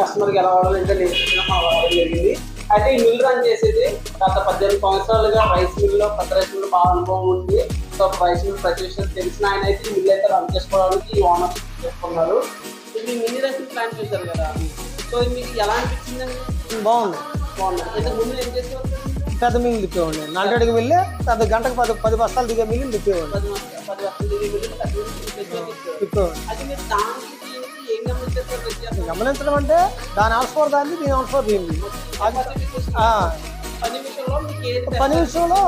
కస్టమర్కి ఎలా వాడాలి ఇంకా నేర్చుకున్నాం వాడడం జరిగింది. అయితే ఈ మిల్ రన్ చేసేది గత 18 సంవత్సరాలుగా రైస్ మిల్లో పెద్ద రైస్ మిల్ బాగా అనుభవం ఉంది. సో రైస్ మిల్ ప్రతి విషయం తెలిసిన ఆయన అయితే ఈ మిల్ అయితే రన్ చేసుకోవడానికి ఈ ఓనర్ చేసుకున్నారు. ఇది మినీ రైస్ మిల్ ప్లాన్ చేశారు కదా, సో మీకు ఎలా అనిపించిందండి? బాగుంది. బాగుంది. అయితే ముందు ఏం చేసేవారు? పెద్ద మిల్లు తిప్పేవాడిని, నాలుగడికి వెళ్ళి పెద్ద గంటకు 10 బస్తాలు దిగే మిల్లు తిప్పేవాడిని. 10 లక్షలు దిగే మిల్లు తిప్పేవాడిని. అయితే మీరు దానికి దీనికి ఏం గమనించారు? గమనించడం అంటే దాని ఆల్స్ఫోర్ దాన్ని, దీని ఆల్స్ఫోర్ దీన్ని. పని విషయంలో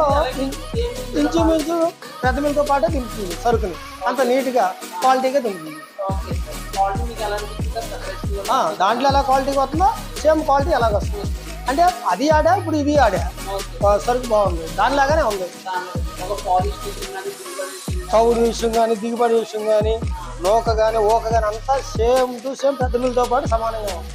ఇంచుమించు పెద్ద మిల్లుతో పాటే దింపుతుంది సరుకుని, అంత నీట్గా క్వాలిటీగా దింపుతుంది. దాంట్లో ఎలా క్వాలిటీగా వస్తుందో సేమ్ క్వాలిటీ ఎలాగ వస్తుంది. అంటే అది ఆడా, ఇప్పుడు ఇది ఆడా, సరుకు బాగుంది, దానిలాగానే ఉంది. తౌడు విషయం కానీ, దిగుబడి విషయం కానీ, నూక కానీ, ఊక కానీ అంతా సేమ్ టు సేమ్ పెద్ద మిల్లుతో పాటు సమానంగా ఉంది.